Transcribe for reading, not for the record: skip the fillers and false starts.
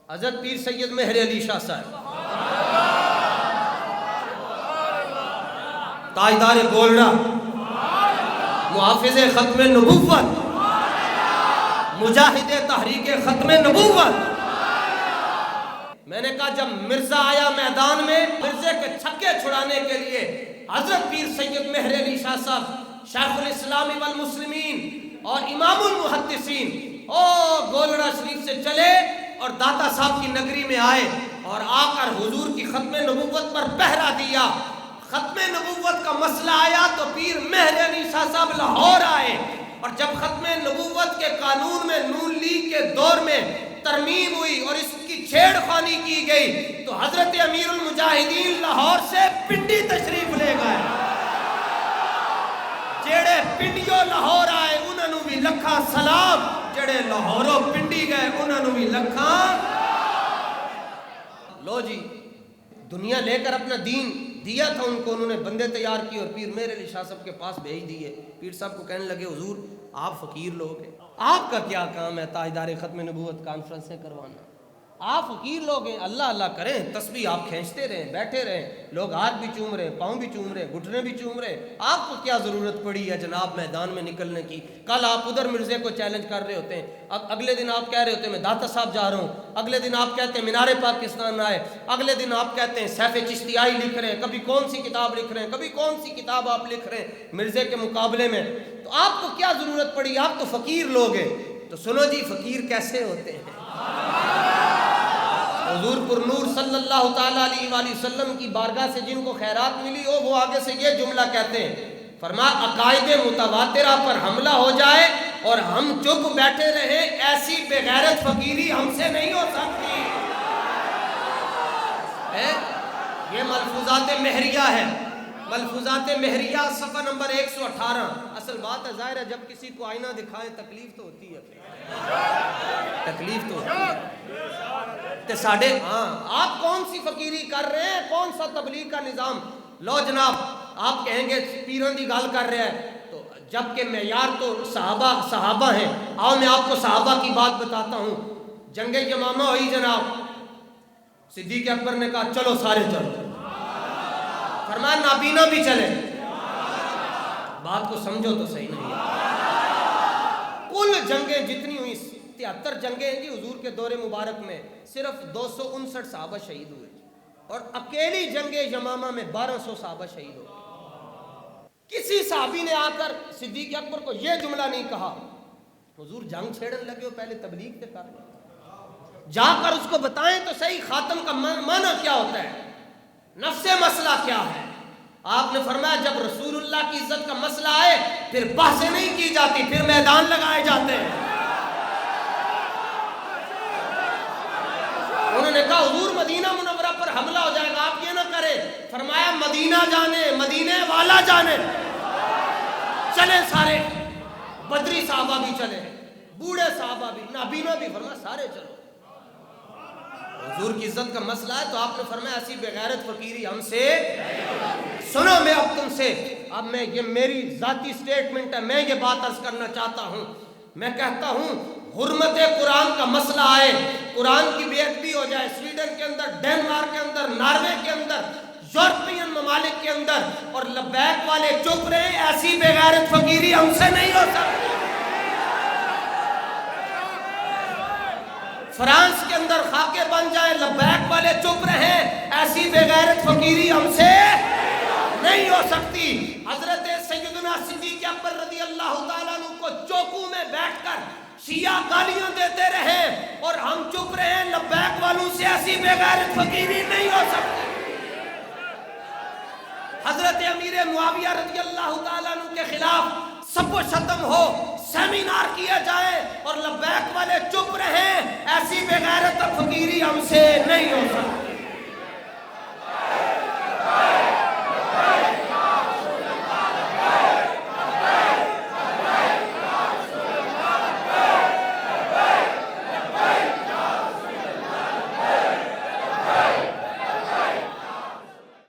حضرت پیر سید مہر علی شاہ صاحب تاجدار گولڑا، محافظ ختم نبوت، مجاہد تحریک ختم نبوت. میں نے کہا جب مرزا آیا میدان میں مرزے کے چھکے چھڑانے کے لیے، حضرت پیر سید مہر علی شاہ صاحب شیخ الاسلام والمسلمین اور امام المحدثین گولڑا شریف سے چلے اور داتا صاحب کی نگری میں آئے اور آ کر حضور کی ختم نبوت پر پہرا دیا. ختم نبوت کا مسئلہ آیا تو پیر مہر علی شاہ صاحب لاہور آئے، اور جب ختم نبوت کے قانون میں نون لیگ کے دور میں ترمیم ہوئی اور اس کی چھیڑ خانی کی گئی تو حضرت امیر المجاہدین لاہور سے پنڈی تشریف لے گئے. جڑے پنڈیوں لاہور آئے انہوں نے بھی لکھا سلام، جڑے لاہوروں پنڈی گئے انہوں نے بھی لکھا. لو جی، دنیا لے کر اپنا دین دیا تھا ان کو، انہوں نے بندے تیار کیے اور پیر مہر علی شاہ صاحب کے پاس بھیج دیے. پیر صاحب کو کہنے لگے حضور آپ فقیر لوگ ہیں، آپ کا کیا کام ہے تاجدار ختم نبوت کانفرنسیں کروانا؟ آپ فقیر لوگ ہیں، اللہ اللہ کریں، تسبیح آپ کھینچتے رہیں، بیٹھے رہیں، لوگ ہاتھ بھی چوم رہے، پاؤں بھی چوم رہے، گھٹنے بھی چوم رہے، آپ کو کیا ضرورت پڑی ہے جناب میدان میں نکلنے کی؟ کل آپ ادھر مرزے کو چیلنج کر رہے ہوتے ہیں، اگلے دن آپ کہہ رہے ہوتے ہیں میں داتا صاحب جا رہا ہوں، اگلے دن آپ کہتے ہیں مینار پاکستان آئے، اگلے دن آپ کہتے ہیں سیف چشتیائی لکھ رہے ہیں، کبھی کون سی کتاب لکھ رہے ہیں، کبھی کون سی کتاب آپ لکھ رہے ہیں مرزے کے مقابلے میں. تو آپ کو کیا ضرورت پڑی؟ آپ تو فقیر لوگ ہیں. تو سنو جی فقیر کیسے ہوتے ہیں. حضور پر نور صلی اللہ تعالیٰ علیہ وآلہ وسلم کی بارگاہ سے جن کو خیرات ملی ہو وہ آگے سے یہ جملہ کہتے ہیں، فرمایا عقائد متواترہ پر حملہ ہو جائے اور ہم چپ بیٹھے رہے، ایسی بغیرت فقیری ہم سے نہیں ہو سکتی. یہ ملفوظات مہریہ ہے، ملفوظات مہریہ صفحہ نمبر 118. اصل بات ہے ظاہر ہے جب کسی کو آئینہ دکھائے تکلیف تو ہوتی ہے، تکلیف تو ہوتی ہے. ساڑھے آپ کون سی فقیری کر رہے ہیں، کون سا تبلیغ کا نظام؟ لو جناب آپ کہیں گے پیروں دی گال کر رہے ہیں، تو جب کہ معیار تو صحابہ ہیں. آؤ میں آپ کو صحابہ کی بات بتاتا ہوں. جنگ یمامہ ہوئی جناب، صدیق اکبر نے کہا چلو سارے چلو، فرمایا نابینا بھی چلے. بات کو سمجھو تو صحیح نہیں ہے. کل جنگیں جتنی ہوئی 73 جنگیں ہیں جی حضور کے دور مبارک میں، صرف 259 صحابہ شہید ہوئے، اور اکیلی جنگ یمامہ میں 1200 صحابہ شہید ہوئے. کسی صحابی نے آ کر صدیق اکبر کو یہ جملہ نہیں کہا حضور جنگ چھیڑنے لگے ہو، پہلے تبلیغ سے کر لیں، جا کر اس کو بتائیں تو صحیح خاتم کا معنی کیا ہوتا ہے، نفس مسئلہ کیا ہے. آپ نے فرمایا جب رسول اللہ کی عزت کا مسئلہ آئے پھر بحثیں نہیں کی جاتی، پھر میدان لگائے جاتے ہیں. انہوں نے کہا حضور مدینہ منورہ پر حملہ ہو جائے گا، آپ یہ نہ کریں. فرمایا مدینہ جانے، مدینے والا جانے. چلے سارے، بدری صحابہ بھی چلے، بوڑھے صحابہ بھی، نابینا بھی، فرمایا سارے چلو. حضور کی عزت کا مسئلہ ہے تو آپ نے فرمایا ایسی بغیرت فقیری ہم سے. سنو میں اب تم سے، اب میں یہ میری ذاتی سٹیٹمنٹ ہے، میں یہ بات عرض کرنا چاہتا ہوں. میں کہتا ہوں حرمت قرآن کا مسئلہ آئے، قرآن کی بے ادبی ہو جائے سویڈن کے اندر، ڈینمارک کے اندر، ناروے کے اندر، یورپین ممالک کے اندر، اور لبیک والے چپ رہے، ایسی بغیرت فقیری ہم سے نہیں ہو سکتی. فرانس کے اندر خاکے بن جائے، لبیک والے چپ رہے، ایسی بغیرت فقیری ہم سے نہیں ہو سکتی. حضرت سیدنا صدیق اکبر رضی اللہ تعالیٰ عنہ کو چوکو میں بیٹھ کر شیعہ گالیاں دیتے رہے اور ہم چپ رہے، لبیک والوں سے ایسی بغیرت فقیری نہیں ہو سکتی. حضرت امیر معاویہ رضی اللہ تعالیٰ عنہ کے خلاف سب و شتم ہو، سیمینار کیے جائیں اور لبیک والے چپ رہیں، ایسی بغیرت فقیری ہم سے نہیں ہو سکتی.